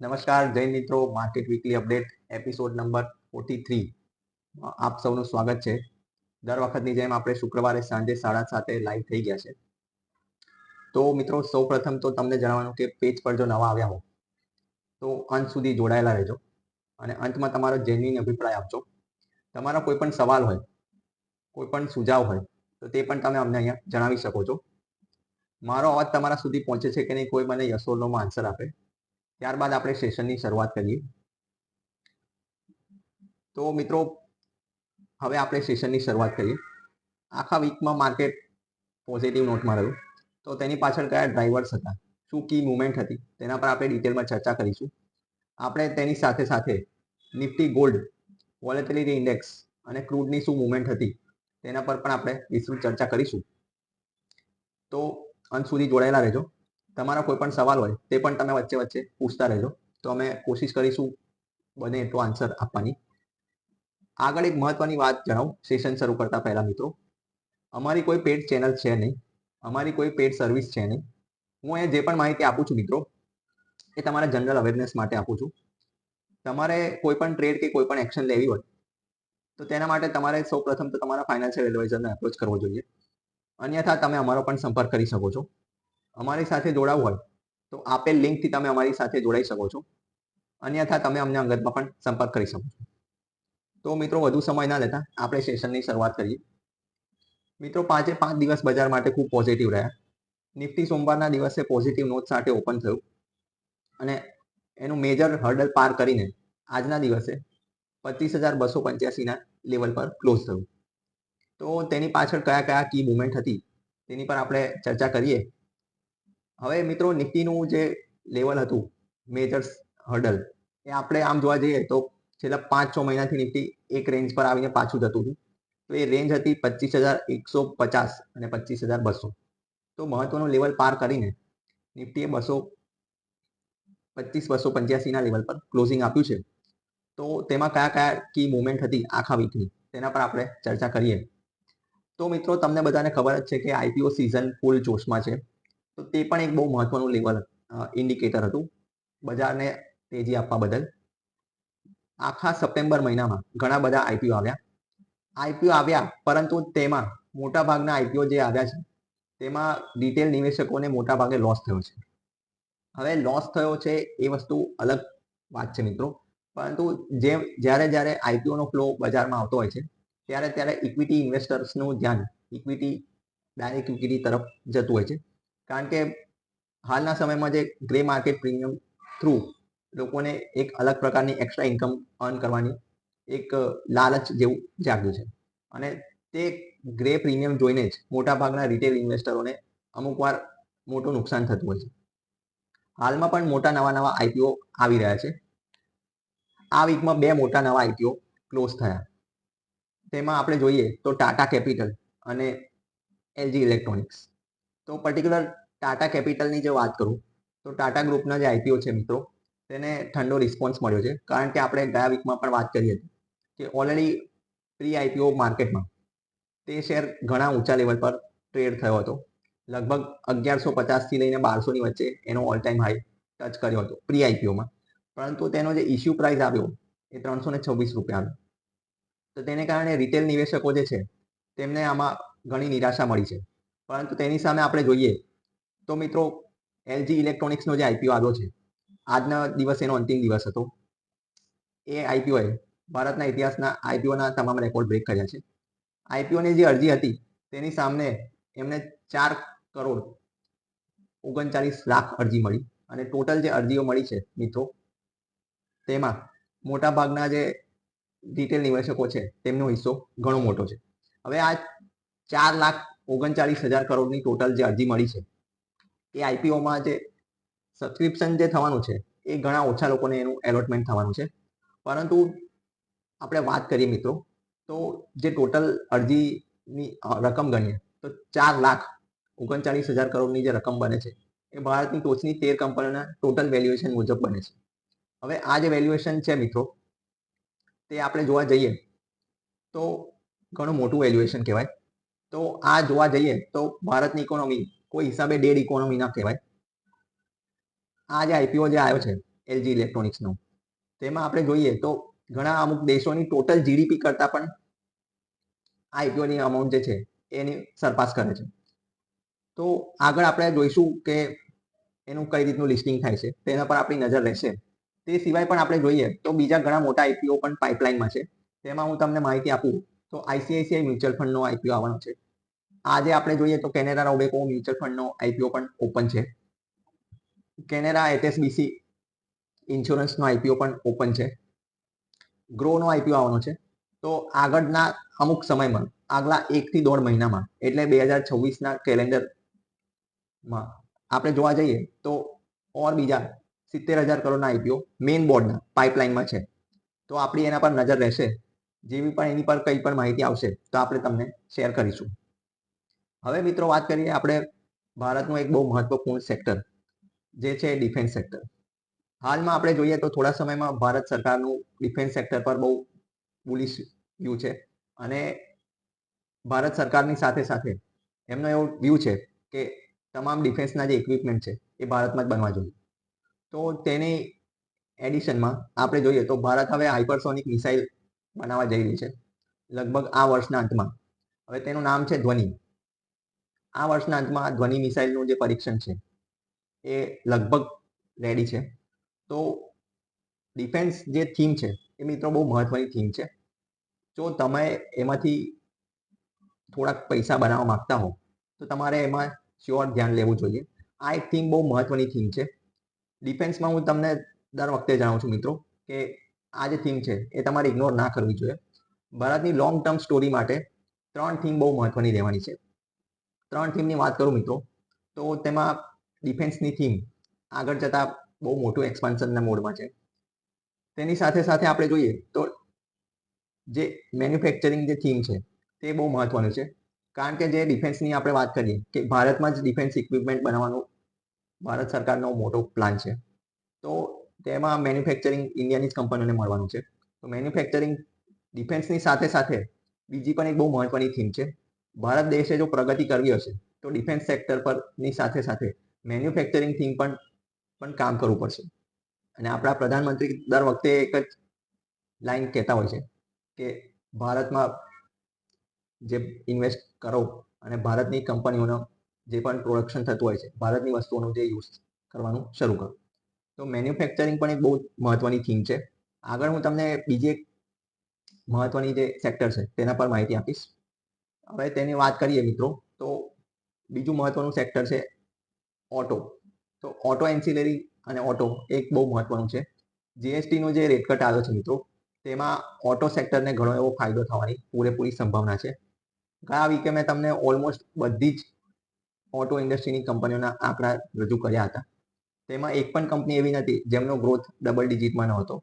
નમસ્કાર જય મિત્રો, market weekly update episode number 43 આપ સૌનું સ્વાગત છે. દર વખતની જેમ આપણે શુક્રવારે સાંજે 7:30 લાઈવ થઈ ગયા છે. તો મિત્રો, સૌ પ્રથમ તો તમને જણાવવાનું કે પેજ પર જો નવા આવ્યા હો તો અંત સુધી જોડાયેલા રહેજો અને અંતમાં તમારો જેન્યુઇન અભિપ્રાય આપજો. તમારો કોઈ પણ સવાલ હોય, કોઈ પણ સુઝાવ હોય તો તે પણ તમે અમને અહીંયા જણાવી શકો છો. મારો અવાજ તમારા સુધી પહોંચે છે કે નહીં, કોઈ મને યસ ઓર નોમાં આન્સર આપે. ત્યારબાદ આપણે સેશનની શરૂઆત કરીએ. તો મિત્રો, હવે આપણે સેશનની શરૂઆત કરીએ. આખા વીકમાં માર્કેટ પોઝિટિવ નોટમાં રહ્યું, તો તેની પાછળ કયા ડ્રાઈવર્સ હતા, શું કી મુવમેન્ટ હતી, તેના પર આપણે ડિટેલમાં ચર્ચા કરીશું. આપણે તેની સાથે સાથે નિફ્ટી ગોલ્ડ, વોલેટિલિટી ઇન્ડેક્સ અને ક્રૂડની શું મુવમેન્ટ હતી તેના પર પણ આપણે વિસ્તૃત ચર્ચા કરીશું. તો અંત સુધી જોડાયેલા રહેજો. તમારા કોઈ પણ સવાલ હોય તે પણ તમે વચ્ચે વચ્ચે પૂછતા રહેજો, તો અમે કોશિશ કરીશું બને એટલો આન્સર આપવાની. આગળ એક મહત્વની વાત જણાવું સેશન શરૂ કરતા પહેલા મિત્રો, અમારી કોઈ પેડ ચેનલ છે નહીં, અમારી કોઈ પેડ સર્વિસ છે નહીં. હું અહીંયા જે પણ માહિતી આપું છું મિત્રો, એ તમારા જનરલ અવેરનેસ માટે આપું છું. તમારે કોઈ પણ ટ્રેડ કે કોઈ પણ એક્શન લેવી હોય તો તેના માટે તમારે સૌ પ્રથમ તો તમારા ફાઇનાન્શિયલ એડવાઇઝરને એપ્રોચ કરવો જોઈએ. અન્યથા તમે અમારો પણ સંપર્ક કરી શકો છો. અમારી સાથે જોડાવવું હોય તો આપેલ લિંકથી તમે અમારી સાથે જોડાઈ શકો છો. અન્યથા તમે અમને અંગતમાં પણ સંપર્ક કરી શકો છો. તો મિત્રો, વધુ સમય ના લેતા આપણે સેશનની શરૂઆત કરીએ. મિત્રો, 5 દિવસ બજાર માટે ખૂબ પોઝિટિવ રહ્યા. નિફ્ટી સોમવારના દિવસે પોઝિટિવ નોટ સાથે ઓપન થયું અને એનું મેજર હર્ડલ પાર કરીને આજના દિવસે 25,285ના લેવલ પર ક્લોઝ થયું. તો તેની પાછળ કયા કયા કી મુવમેન્ટ હતી તેની પર આપણે ચર્ચા કરીએ. હવે મિત્રો, નિફ્ટીનું જે લેવલ હતું મેજર હર્ડલ, એ આપણે આમ જોવા જઈએ તો છેલ્લા 5-6 મહિનાથી નિફ્ટી એક રેન્જ પર આવીને પાછું જતું હતું. તો એ રેન્જ હતી 25,150 અને 25,200. તો મહત્વનું લેવલ પાર કરીને નિફ્ટીએ 25,285ના લેવલ પર ક્લોઝિંગ આપ્યું છે. તો તેમાં કયા કયા કી મુવમેન્ટ હતી આખા વીકની તેના પર આપણે ચર્ચા કરીએ. તો મિત્રો, તમને બધાને ખબર જ છે કે આઈપીઓ સિઝન ફૂલ જોશમાં છે. તો તે પણ એક બહુ મહત્વનું લેવલ ઇન્ડિકેટર હતું બજારને તેજી આપવા બદલ. આખા સપ્ટેમ્બર મહિનામાં ઘણા બધા આઈપીઓ આવ્યા, પરંતુ તેમાં મોટાભાગના આઈપીઓ જે આવ્યા છે તેમાં રિટેલ નિવેશકોને મોટા ભાગે લોસ થયો છે. હવે લોસ થયો છે એ વસ્તુ અલગ વાત છે મિત્રો, પરંતુ જ્યારે આઈપીઓનો ફ્લો બજારમાં આવતો હોય છે ત્યારે ઇક્વિટી ઇન્વેસ્ટર્સનું ધ્યાન ડાયરેક્ટ ઇક્વિટી તરફ જતું હોય છે. કારણ કે હાલના સમયમાં જે ગ્રે માર્કેટ પ્રીમિયમ થ્રુ લોકોને એક અલગ પ્રકારની એક્સ્ટ્રા ઇન્કમ અર્ન કરવાની એક લાલચ જેવું જાગ્યું છે અને તે ગ્રે પ્રીમિયમ જોઈને જ મોટાભાગના રિટેલ ઇન્વેસ્ટરોને અમુક વાર મોટું નુકસાન થતું હોય છે. હાલમાં પણ મોટા નવા આઈપીઓ આવી રહ્યા છે. આ વીકમાં 2 મોટા નવા આઈપીઓ ક્લોઝ થયા. તેમાં આપણે જોઈએ તો ટાટા કેપિટલ અને એલજી ઇલેક્ટ્રોનિક્સ. તો પર્ટિક્યુલર ટાટા કેપિટલની જો વાત કરું તો ટાટા ગ્રુપના જે આઈપીઓ છે મિત્રો, તેને ઠંડો રિસ્પોન્સ મળ્યો છે. કારણ કે આપણે ગયા વીકમાં પણ વાત કરી હતી કે ઓલરેડી પ્રી આઈપીઓ માર્કેટમાં તે શેર ઘણા ઊંચા લેવલ પર ટ્રેડ થયો હતો. લગભગ 1150થી લઈને 1200ની વચ્ચે એનો ઓલ ટાઈમ હાઈ ટચ કર્યો હતો પ્રી આઈપીઓમાં. પરંતુ તેનો જે ઇશ્યુ પ્રાઇસ આવ્યો એ 326 રૂપિયા આવ્યો. તો તેને કારણે રિટેલ નિવેશકો જે છે તેમને આમાં ઘણી નિરાશા મળી છે. પરંતુ તેની સામે આપણે જોઈએ તો મિત્રો, એલજી ઇલેક્ટ્રોનિક્સનો જે આઈપીઓ આવ્યો છે, આજના દિવસ એનો અંતિમ દિવસ હતો. એ આઈપીઓએ ભારતના ઇતિહાસના આઈપીઓના તમામ રેકોર્ડ બ્રેક કર્યા છે. આઈપીઓની જે અરજી હતી તેની સામે એમને 4,39,00,000 અરજી મળી અને ટોટલ જે અરજીઓ મળી છે મિત્રો, તેમાં મોટાભાગના જે રિટેલ નિવેશકો છે તેમનો હિસ્સો ઘણો મોટો છે. હવે આ 4,39,000 ટોટલ જે અરજી મળી છે, એ આઈપીઓમાં જે સબસ્ક્રિપ્શન જે થવાનું છે એ ઘણા ઓછા લોકોને એનું એલોટમેન્ટ થવાનું છે. પરંતુ આપણે વાત કરીએ મિત્રો, તો જે ટોટલ અરજીની રકમ ગણીએ તો 4,39,000 જે રકમ બને છે એ ભારતની ટોચની 13 કંપનીઓના ટોટલ વેલ્યુએશન મુજબ બને છે. હવે આ જે વેલ્યુએશન છે મિત્રો, તે આપણે જોવા જઈએ તો ઘણું મોટું વેલ્યુએશન કહેવાય. તો આ જોવા જઈએ તો ભારતની ઇકોનોમી કોઈ હિસાબે ડેડ ઇકોનોમી ના કહેવાય. આ જે આઈપીઓ જે આવ્યો છે એલજી ઇલેક્ટ્રોનિક્સનો. તેમાં આપણે જોઈએ તો ઘણા અમુક દેશોની ટોટલ જીડીપી કરતાં પણ આઈપીઓની અમાઉન્ટ જે છે એની સરપાસ કરે છે. તો આગળ આપણે જોઈશું કે એનું કઈ રીતનું લિસ્ટિંગ થાય છે તેના પર આપણી નજર રહેશે. તે સિવાય પણ આપણે જોઈએ તો બીજા ઘણા મોટા આઈપીઓ પણ પાઇપલાઇનમાં છે. તેમાં હું તમને માહિતી આપું તો આઈસીઆઈસીઆઈ મ્યુચ્યુઅલ ફંડનો આઈપીઓ આવવાનો છે. આજે આપણે જોઈએ તો કેનેરા રોબેકો મ્યુચ્યુઅલ ફંડનો આઈપીઓ પણ ઓપન છે. કેનેરા એચએસબીસી ઇન્સ્યોરન્સનો આઈપીઓ પણ ઓપન છે. ગ્રોનો આઈપીઓ આવવાનો છે. તો આગળના અમુક સમયમાં આગલા 1 થી 1.5 મહિનામાં એટલે 2026ના કેલેન્ડરમાં આપણે જોવા જઈએ તો બીજા 70,000 કરોડના આઈપીઓ મેઇન બોર્ડના પાઇપલાઇનમાં છે. તો આપણી એના પર નજર રહેશે. જેવી પણ એની પર કંઈ પણ માહિતી આવશે તો આપણે તમને શેર કરીશું. હવે મિત્રો વાત કરીએ આપણે ભારતનું એક બહુ મહત્વપૂર્ણ સેક્ટર જે છે ડિફેન્સ સેક્ટર. હાલમાં આપણે જોઈએ તો થોડા સમયમાં ભારત સરકારનું ડિફેન્સ સેક્ટર પર બહુ બુલિશ વ્યૂ છે અને ભારત સરકારની સાથે સાથે એમનો એવો વ્યૂ છે કે તમામ ડિફેન્સના જે ઇક્વિપમેન્ટ છે એ ભારતમાં જ બનવા જોઈએ. તો તેની એડિશનમાં આપણે જોઈએ તો ભારત હવે હાઇપરસોનિક મિસાઇલ બનાવવા જઈ રહ્યું છે લગભગ આ વર્ષના અંતમાં. હવે તેનું નામ છે ધ્વનિ. આ વર્ષના અંતમાં ધ્વનિ મિસાઇલનું જે પરીક્ષણ છે એ લગભગ રેડી છે. તો ડિફેન્સ જે થીમ છે એ મિત્રો બહુ મહત્વની થીમ છે. જો તમે એમાંથી થોડાક પૈસા બનાવવા માંગતા હો તો તમારે એમાં શ્યોર ધ્યાન લેવું જોઈએ. આ એક થીમ બહુ મહત્વની થીમ છે. ડિફેન્સમાં હું તમને દર વખતે જણાવું છું મિત્રો કે આ જે થીમ છે એ તમારે ઇગ્નોર ના કરવી જોઈએ. ભારતની લોંગ ટર્મ સ્ટોરી માટે 3 થીમ બહુ મહત્વની રહેવાની છે. 3 થીમની વાત કરું મિત્રો તો તેમાં ડિફેન્સની થીમ આગળ જતાં બહુ મોટું એક્સપાન્શનના મોડમાં છે. તેની સાથે સાથે આપણે જોઈએ તો જે મેન્યુફેક્ચરિંગ જે થીમ છે તે બહુ મહત્વનું છે. કારણ કે જે ડિફેન્સની આપણે વાત કરીએ કે ભારતમાં જ ડિફેન્સ ઇક્વિપમેન્ટ બનાવવાનું ભારત સરકારનો મોટો પ્લાન છે. તો તેમાં મેન્યુફેક્ચરિંગ ઇન્ડિયાની જ કંપનીઓને મળવાનું છે. તો મેન્યુફેક્ચરિંગ ડિફેન્સની સાથે સાથે બીજી પણ એક બહુ મહત્વની થીમ છે. ભારત દેશે જો પ્રગતિ કરવી હશે તો ડિફેન્સ સેક્ટર પરની સાથે સાથે મેન્યુફેક્ચરિંગ થીમ પણ કામ કરવું પડશે. અને આપણા પ્રધાનમંત્રી દર વખતે એક જ લાઈન કહેતા હોય છે કે ભારતમાં જે ઇન્વેસ્ટ કરો અને ભારતની કંપનીઓનો જે પણ પ્રોડક્શન થતું હોય છે ભારતની વસ્તુઓનું જે યુઝ કરવાનું શરૂ કરો. તો મેન્યુફેક્ચરિંગ પણ એક બહુ મહત્વની થીમ છે. આગળ હું તમને બીજી એક મહત્વની જે સેક્ટર છે તેના પર માહિતી આપીશ. હવે તેની વાત કરીએ મિત્રો તો બીજું મહત્વનું સેક્ટર છે ઓટો. તો ઓટો એન્સિલરી અને ઓટો એક બહુ મહત્વનું છે. જીએસટીનો જે રેટ કટ આવ્યો છે મિત્રો તેમાં ઓટો સેક્ટરને ઘણો એવો ફાયદો થવાની પૂરેપૂરી સંભાવના છે. ગયા વીકે મેં તમને ઓલમોસ્ટ બધી જ ઓટો ઇન્ડસ્ટ્રીની કંપનીઓના આંકડા રજૂ કર્યા હતા. તેમાં એક પણ કંપની એવી નથી જેમનો ગ્રોથ ડબલ ડિજિટમાં ન હતો.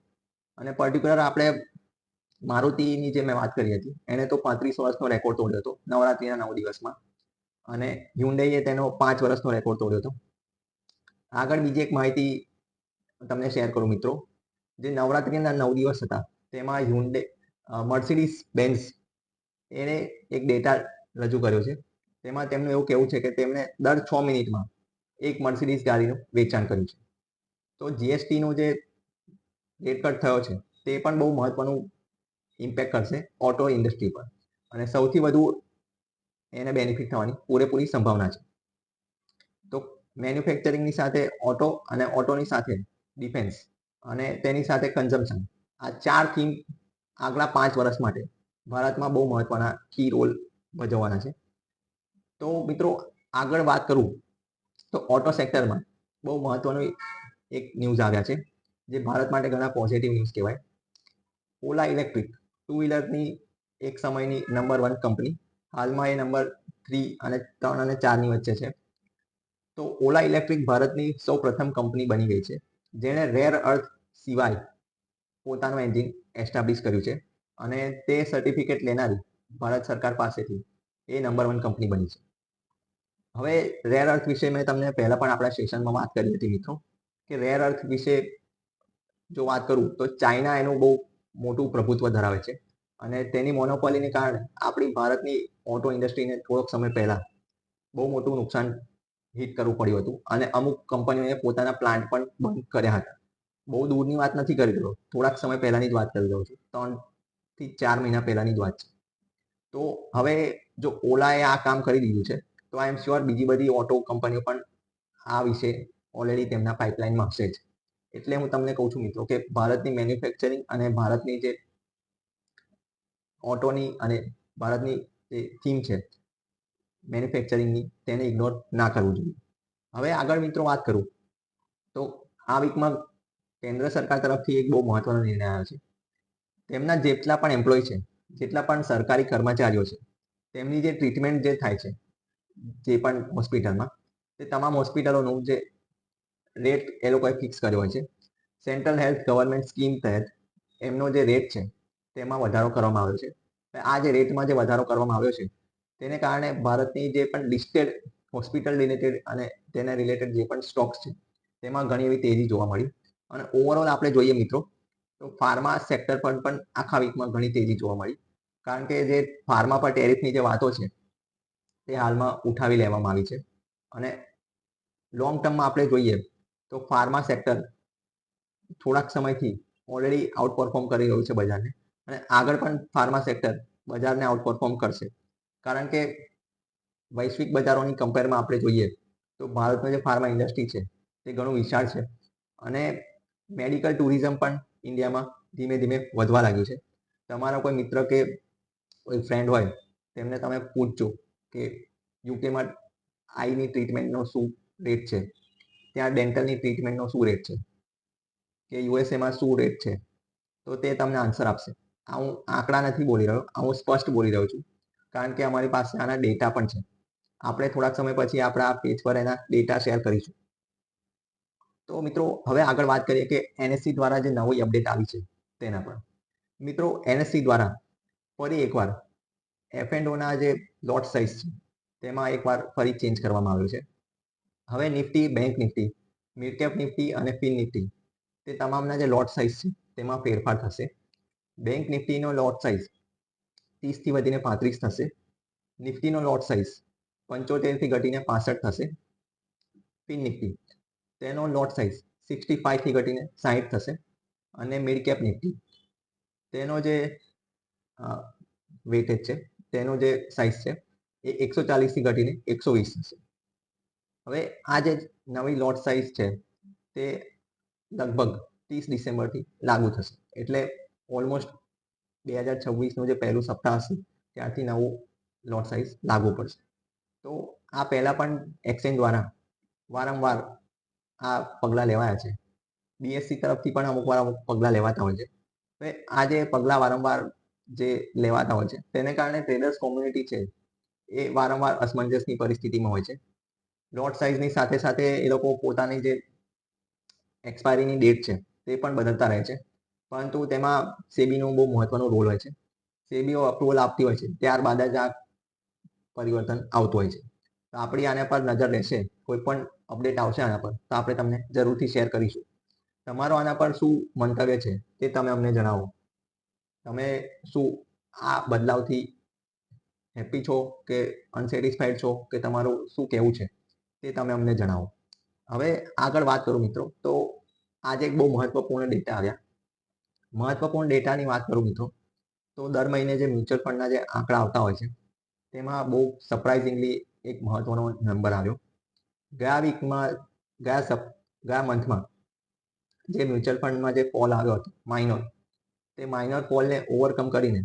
અને પર્ટિક્યુલર આપણે મારુતિની જે મેં વાત કરી હતી એને તો 35 વર્ષનો રેકોર્ડ તોડ્યો હતો નવરાત્રિના 9 દિવસમાં. અને હ્યુન્ડાઈએ તેનો 5 વર્ષનો રેકોર્ડ તોડ્યો હતો. આગળ બીજી એક માહિતી તમને શેર કરું મિત્રો. જે નવરાત્રિના 9 દિવસ હતા તેમાં મર્સિડીઝ બેન્ઝ એને એક ડેટા રજૂ કર્યો છે. તેમાં તેમનું એવું કહેવું છે કે તેમણે દર 6 મિનિટમાં એક મર્સિડીઝ ગાડીનું વેચાણ કર્યું છે. તો જીએસટીનો જે રેટ કટ થયો છે તે પણ બહુ મહત્વનું ઇમ્પેક્ટ કરશે ઓટો ઇન્ડસ્ટ્રી પર અને સૌથી વધુ એને બેનિફિટ થવાની પૂરેપૂરી સંભાવના છે. તો મેન્યુફેક્ચરિંગની સાથે ઓટો અને ઓટોની સાથે ડિફેન્સ અને તેની સાથે કન્ઝમ્પશન આ 4 થીમ આગલા 5 વર્ષ માટે ભારતમાં બહુ મહત્વના કી રોલ ભજવવાના છે. તો મિત્રો આગળ વાત કરું તો ઓટો સેક્ટરમાં બહુ મહત્વનું એક ન્યૂઝ આવ્યા છે જે ભારત માટે ઘણા પોઝિટિવ ન્યૂઝ કહેવાય. ઓલા ઇલેક્ટ્રિક 2 વ્હીલરની એક સમયની નંબર 1 કંપની હાલમાં એ નંબર 3 અને 3 અને 4ની વચ્ચે છે. તો ઓલા ઇલેક્ટ્રિક ભારતની સૌ પ્રથમ કંપની બની ગઈ છે જેણે રેર અર્થ સિવાય પોતાનું એન્જિન એસ્ટાબ્લિશ કર્યું છે અને તે સર્ટિફિકેટ લેનારી ભારત સરકાર પાસેથી એ નંબર 1 કંપની બની છે. હવે રેર અર્થ વિશે મેં તમને પહેલા પણ આપણા સેશનમાં વાત કરી હતી મિત્રો કે રેર અર્થ વિશે જો વાત કરું તો ચાઇના એનું બહુ મોટું પ્રભુત્વ ધરાવે છે અને તેની મોનોપોલીને કારણે આપણી ભારતની ઓટો ઇન્ડસ્ટ્રીને થોડોક સમય પહેલા બહુ મોટું નુકસાન હિટ કરવું પડ્યું હતું અને અમુક કંપનીઓએ પોતાના પ્લાન્ટ પણ બંધ કર્યા હતા. બહુ દૂરની વાત નથી કરી રહ્યો, થોડાક સમય પહેલાની જ વાત કરી રહ્યો છું, 3 થી 4 મહિના પહેલાની જ વાત છે. તો હવે જો ઓલાએ આ કામ કરી દીધું છે, તો આઈ એમ શ્યોર બીજી બધી ઓટો કંપનીઓ પણ આ વિશે ઓલરેડી તેમના પાઇપલાઇનમાં હશે જ. એટલે હું તમને કહું છું મિત્રો કે ભારતની મેન્યુફેક્ચરિંગ અને ભારતની જે ઓટોની અને ભારતની જે થીમ છે મેન્યુફેક્ચરિંગની, તેને ઇગ્નોર ના કરવું જોઈએ. હવે આગળ મિત્રો વાત કરું તો આ વીકમાં કેન્દ્ર સરકાર તરફથી એક બહુ મહત્વનો નિર્ણય આવ્યો છે. તેમના જેટલા પણ એમ્પ્લોય છે, જેટલા પણ સરકારી કર્મચારીઓ છે, તેમની જે ટ્રીટમેન્ટ જે થાય છે જે પણ હોસ્પિટલમાં, તે તમામ હોસ્પિટલોનું જે રેટ એ લોકોએ ફિક્સ કર્યો હોય છે. સેન્ટ્રલ હેલ્થ ગવર્મેન્ટ સ્કીમ તહેત એમનો જે રેટ છે તેમાં વધારો કરવામાં આવ્યો છે. આ જે રેટમાં જે વધારો કરવામાં આવ્યો છે તેને કારણે ભારતની જે પણ લિસ્ટેડ હોસ્પિટલ રિલેટેડ અને તેના રિલેટેડ જે પણ સ્ટોક્સ છે તેમાં ઘણી એવી તેજી જોવા મળી. અને ઓવરઓલ આપણે જોઈએ મિત્રો તો ફાર્મા સેક્ટર પર પણ આખા વીકમાં ઘણી તેજી જોવા મળી, કારણ કે જે ફાર્મા પર ટેરિફની જે વાતો છે તે હાલમાં ઉઠાવી લેવામાં આવી છે. અને લોંગ ટર્મમાં આપણે જોઈએ તો ફાર્મા સેક્ટર થોડાક સમયથી ઓલરેડી આઉટ પરફોર્મ કરી રહ્યું છે બજારને, અને આગળ પણ ફાર્મા સેક્ટર બજારને આઉટ પરફોર્મ કરશે. કારણ કે વૈશ્વિક બજારોની કમ્પેરમાં આપણે જોઈએ તો ભારતનું જે ફાર્મા ઇન્ડસ્ટ્રી છે તે ઘણું વિશાળ છે, અને મેડિકલ ટુરિઝમ પણ ઇન્ડિયામાં ધીમે ધીમે વધવા લાગ્યું છે. તમારો કોઈ મિત્ર કે કોઈ ફ્રેન્ડ હોય તેમને તમે પૂછજો કે યુકેમાં આઈની ટ્રીટમેન્ટનો શું રેટ છે, ત્યાં ડેન્ટલની ટ્રીટમેન્ટનો શું રેટ છે, કે યુએસએમાં શું રેટ છે, તો તે તમને આન્સર આપશે. આ હું આંકડા નથી બોલી રહ્યો, આ હું સ્પષ્ટ બોલી રહ્યો છું, કારણ કે અમારી પાસે આના ડેટા પણ છે. આપણે થોડાક સમય પછી આપણા પેજ પર એના ડેટા શેર કરીશું. તો મિત્રો હવે આગળ વાત કરીએ કે એનએસસી દ્વારા જે નવી અપડેટ આવી છે તેના પર. મિત્રો એનએસસી દ્વારા ફરી એકવાર F&Oના જે લોટ સાઇઝ છે તેમાં એકવાર ફરી ચેન્જ કરવામાં આવ્યો છે. હવે Nifty, bank Nifty, mid cap Nifty અને ફિન નિફ્ટી તે તમામના જે લોટ સાઇઝ છે તેમાં ફેરફાર થશે. બેંક નિફ્ટીનો લોટ સાઇઝ 30થી વધીને 35 થશે. નિફ્ટીનો લોટ સાઇઝ 75થી ઘટીને 65 થશે. ફિન નિફ્ટી તેનો લોટ સાઇઝ 65થી ઘટીને 60 થશે. અને મિડ કેપ નિફ્ટી તેનો જે વેટેજ છે, તેનો જે સાઇઝ છે એ 140થી ઘટીને 120 થશે. હવે આ જે નવી લોટ સાઇઝ છે તે લગભગ 30 ડિસેમ્બરથી લાગુ થશે. એટલે ઓલમોસ્ટ 2026નું જે પહેલું સપ્તાહ હશે ત્યારથી નવું લોટ સાઇઝ લાગુ પડશે. તો આ પહેલાં પણ એક્સચેન્જ દ્વારા વારંવાર આ પગલાં લેવાયા છે. બીએસસી તરફથી પણ અમુક વાર અમુક પગલાં લેવાતા હોય છે. હવે આ જે પગલાં વારંવાર જે લેવાતા હોય છે તેને કારણે ટ્રેડર્સ કોમ્યુનિટી છે એ વારંવાર અસમંજસની પરિસ્થિતિમાં હોય છે. લોટ સાઇઝની સાથે સાથે એ લોકો પોતાની જે એક્સપાયરીની ડેટ છે તે પણ બદલતા રહે છે, પરંતુ તેમાં સેબીનો બહુ મહત્વનો રોલ હોય છે. સેબીઓ અપ્રુવલ આપતી હોય છે, ત્યારબાદ જ આ પરિવર્તન આવતું હોય છે. તો આપણી આના પર નજર રહેશે, કોઈ પણ અપડેટ આવશે આના પર તો આપણે તમને જરૂરથી શેર કરીશું. તમારો આના પર શું મંતવ્ય છે તે તમે અમને જણાવો. તમે શું આ બદલાવથી હેપી છો કે અનસેટિસ્ફાઈડ છો, કે તમારું શું કહેવું છે તે તમે અમને જણાવો. હવે આગળ વાત કરું મિત્રો તો આજે એક બહુ મહત્વપૂર્ણ ડેટા આવ્યા. મહત્વપૂર્ણ ડેટાની વાત કરું મિત્રો તો દર મહિને જે મ્યુચ્યુઅલ ફંડના જે આંકડા આવતા હોય છે તેમાં બહુ સરપ્રાઇઝિંગલી એક મહત્વનો નંબર આવ્યો. ગયા વીકમાં ગયા મંથમાં જે મ્યુચ્યુઅલ ફંડમાં જે ફોલ આવ્યો હતો માઇનોર, તે માઇનોર ફોલને ઓવરકમ કરીને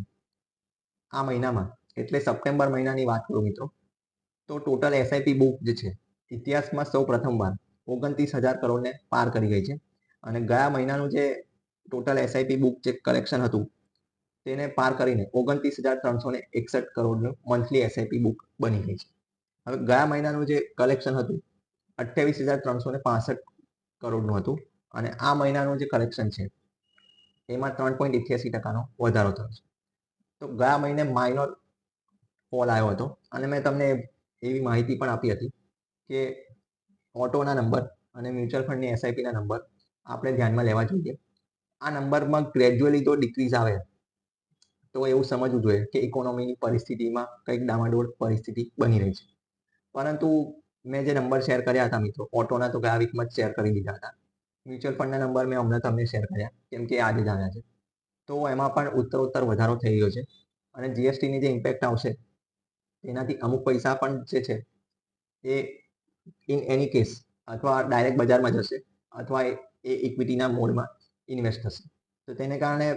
આ મહિનામાં એટલે સપ્ટેમ્બર મહિનાની વાત કરું મિત્રો તો ટોટલ એસઆઈપી બુક જે છે ઇતિહાસમાં સૌ પ્રથમવાર 29,000 કરોડને પાર કરી ગઈ છે. અને ગયા મહિનાનું જે ટોટલ એસઆઈપી બુક જે કલેક્શન હતું તેને પાર કરીને 29,361 કરોડનું મંથલી એસઆઈપી બુક બની ગઈ છે. હવે ગયા મહિનાનું જે કલેક્શન હતું 28,365 કરોડનું હતું, અને આ મહિનાનું જે કલેક્શન છે એમાં 3.88% વધારો થયો છે. તો ગયા મહિને માઇનોર ફોલ આવ્યો હતો, અને મેં તમને એવી માહિતી પણ આપી હતી કે ઓટોના નંબર અને મ્યુચ્યુઅલ ફંડની એસઆઈપીના નંબર આપણે ધ્યાનમાં લેવા જોઈએ. આ નંબરમાં ગ્રેજ્યુઅલી તો ડિક્રીઝ આવે તો એવું સમજવું જોઈએ કે ઇકોનોમીની પરિસ્થિતિમાં કંઈક ડામાડોળ પરિસ્થિતિ બની રહી છે. પરંતુ મેં જે નંબર શેર કર્યા હતા મિત્રો ઓટોના તો ગયા વીકમાં જ શેર કરી દીધા હતા. મ્યુચ્યુઅલ ફંડના નંબર મેં હમણાં તમને શેર કર્યા કેમ કે આજે જ આવ્યા છે. તો એમાં પણ ઉત્તરોત્તર વધારો થઈ રહ્યો છે અને જીએસટીની જે ઇમ્પેક્ટ આવશે તેનાથી અમુક પૈસા પણ જે છે એ ઇન એની કેસ અથવા ડાયરેક્ટ બજારમાં જશે અથવા એ ઇક્વિટીના મોડમાં ઇન્વેસ્ટ થશે. તો તેને કારણે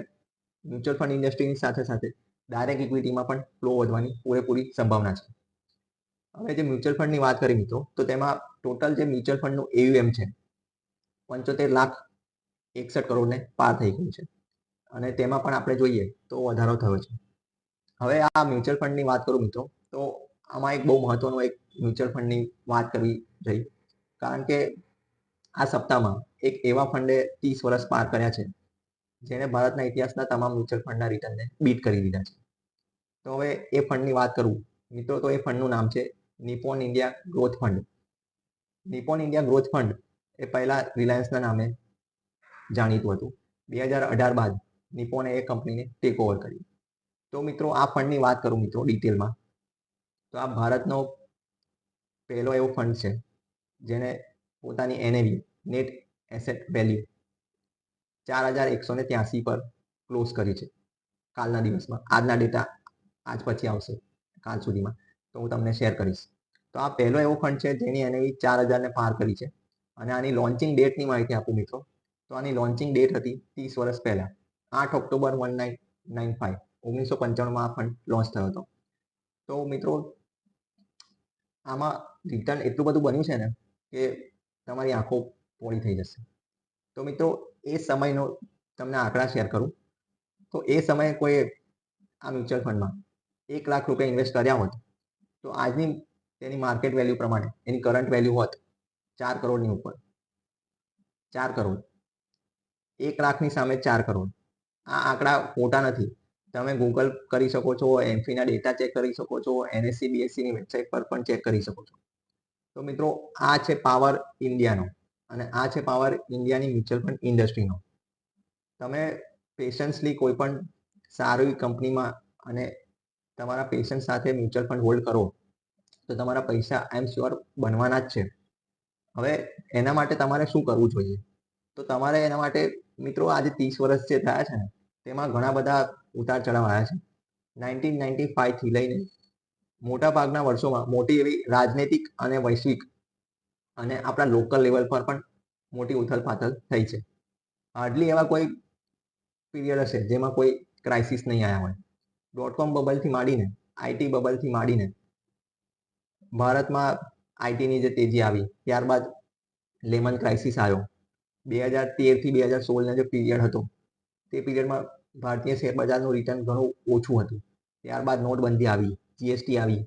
મ્યુચ્યુઅલ ફંડ ઇન્ડસ્ટ્રીની સાથે સાથે ડાયરેક્ટ ઇક્વિટીમાં પણ ફ્લો વધવાની પૂરેપૂરી સંભાવના છે. હવે જે મ્યુચ્યુઅલ ફંડની વાત કરી મિત્રો, તો તેમાં ટોટલ જે મ્યુચ્યુઅલ ફંડનું AUM છે 75,61 કરોડને પાર થઈ ગયું છે અને તેમાં પણ આપણે જોઈએ તો વધારો થયો છે. હવે આ મ્યુચ્યુઅલ ફંડની વાત કરું મિત્રો, તો આમાં એક બહુ મહત્વનું એક મ્યુચ્યુઅલ ફંડની વાત કરવી રહી, કારણ કે આ સપ્તાહમાં એક એવા ફંડે 30 વર્ષ પાર કર્યા છે જેણે ભારતના ઇતિહાસના તમામ મ્યુચ્યુઅલ ફંડના રિટર્નને બીટ કરી દીધા છે. તો હવે એ ફંડની વાત કરું મિત્રો, તો એ ફંડનું નામ છે Nippon India growth fund. Nippon India growth fund એ પહેલા રિલાયન્સના નામે જાણીતું હતું. 2018 બાદ નિપ્પોને એ કંપનીને ટેક ઓવર કરી. તો મિત્રો આ ફંડની વાત કરું મિત્રો ડિટેલમાં, તો આ ભારતનો પહેલો એવો ફંડ છે જેને પોતાની NAV નેટ એસેટ વેલ્યુ 4,183 પર ક્લોઝ કરી છે કાલના દિવસમાં. આજના ડેટા આજ પછી આવશે કાલ સુધીમાં, તો હું તમને શેર કરીશ. તો આ પહેલો એવો ફંડ છે જેની NAV 4,000ને પાર કરી છે. અને આની લોન્ચિંગ ડેટની માહિતી આપું મિત્રો, તો આની લોન્ચિંગ ડેટ હતી 30 વર્ષ પહેલા 8 ઓક્ટોબર 1995 આ ફંડ લોન્ચ થયો હતો. તો મિત્રો આમાં રિટર્ન એટલું બધું બન્યું છે ને કે તમારી આંખો પોળી થઈ જશે. તો મિત્રો એ સમયનો તમને આંકડા શેર કરું, તો એ સમયે કોઈ આ મ્યુચ્યુઅલ ફંડમાં 1 લાખ રૂપિયા ઇન્વેસ્ટ કર્યા હોત તો આજની તેની માર્કેટ વેલ્યુ પ્રમાણે એની કરંટ વેલ્યુ હોત 4 કરોડની ઉપર. 4 કરોડ, 1 લાખની સામે 4 કરોડ. આ આંકડા ખોટા નથી. તમે ગૂગલ કરી શકો છો, એમ્ફીના ડેટા ચેક કરી શકો છો, NSE BSEની વેબસાઇટ પર પણ ચેક કરી શકો છો. તો મિત્રો આ છે પાવર ઇન્ડિયાનો અને આ છે પાવર ઇન્ડિયાની મ્યુચ્યુઅલ ફંડ ઇન્ડસ્ટ્રીનો. તમે પેશન્સલી કોઈ પણ સારી કંપનીમાં અને તમારા પેશન્સ સાથે મ્યુચ્યુઅલ ફંડ હોલ્ડ કરો તો તમારા પૈસા આઈ એમ શ્યોર બનવાના જ છે. હવે એના માટે તમારે શું કરવું જોઈએ? તો તમારે એના માટે મિત્રો આજે 30 વર્ષ જે થયા છે ને તેમાં ઘણા બધા ઉતાર ચઢાવ આવ્યા છે. 1995 થી લઈને મોટા ભાગના વર્ષોમાં મોટી એવી રાજનૈતિક અને વૈશ્વિક અને આપણા લોકલ લેવલ પર પણ મોટી ઉથલપાથલ થઈ છે. હાર્ડલી એવા કોઈ પીરિયડ હશે જેમાં કોઈ ક્રાઇસિસ નહીં આવ્યા હોય. .com બબલથી માંડીને IT બબલથી માંડીને ભારતમાં આઈટીની જે તેજી આવી, ત્યારબાદ લેમન ક્રાઇસિસ આવ્યો. 2013 થી 2016 જે પીરિયડ હતો તે પીરિયડમાં ભારતીય શેર બજારનું રિટર્ન ઘણું ઓછું હતું. ત્યારબાદ નોટબંધી આવી, જીએસટી આવી,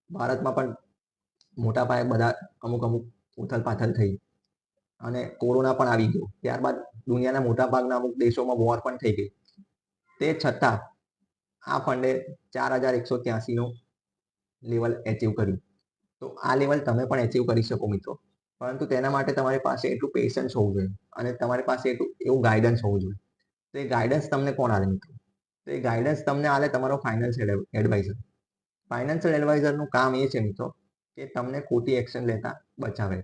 ભારતમાં પણ મોટા પાયે બધા અમુક ઉથલપાથલ થઈ અને કોરોના પણ આવી ગયો. ત્યારબાદ દુનિયાના મોટા ભાગના અમુક દેશોમાં વોર પણ થઈ ગઈ. તે છતાં આ ફંડે 4,183નું લેવલ એચીવ કર્યું. તો આ લેવલ તમે પણ એચીવ કરી શકો મિત્રો, પરંતુ તેના માટે તમારી પાસે એટલું પેશન્સ હોવું જોઈએ અને તમારી પાસે એટલું એવું ગાઈડન્સ હોવું જોઈએ. તો એ ગાઈડન્સ તમને કોણ આલે મિત્રો? તો એ ગાઈડન્સ તમને આલે તમારો ફાઇનાન્શિયલ એડવાઇઝર. ફાઇનાન્શિયલ એડવાઇઝરનું કામ એ છે મિત્રો કે તમને ખોટી એક્શન લેતા બચાવે.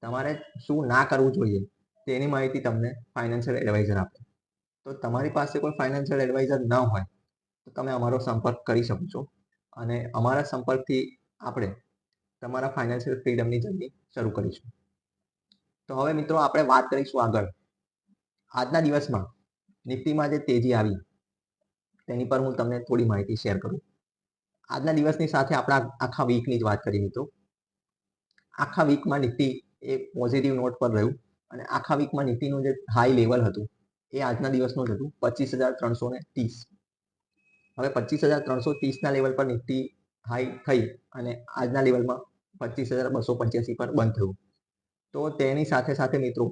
તમારે શું ના કરવું જોઈએ તેની માહિતી તમને ફાઇનાન્શિયલ એડવાઇઝર આપે. તો તમારી પાસે કોઈ ફાઇનાન્શિયલ એડવાઇઝર ન હોય તો તમે અમારો સંપર્ક કરી શકો છો અને અમારા સંપર્કથી આપણે તમારા ફાઇનાન્શિયલ ફ્રીડમની જર્ની શરૂ કરીશું. તો હવે મિત્રો આપણે વાત કરીશું આગળ. આજના દિવસમાં નિફ્ટીમાં જે તેજી આવી તેની પર હું તમને થોડી માહિતી શેર કરું. આજના દિવસની સાથે આપણા આખા વીકની જ વાત કરી મિત્રો. આખા વીકમાં નિફ્ટી એ પોઝિટિવ નોટ પર રહ્યું અને આખા વીકમાં નિફ્ટીનું જે હાઈ લેવલ હતું એ આજના દિવસનું જ હતું 25,330. હવે 25,330ના લેવલ પર નિફ્ટી હાઈ થઈ અને આજના લેવલમાં 25,285 પર બંધ થયું. તો તેની સાથે સાથે મિત્રો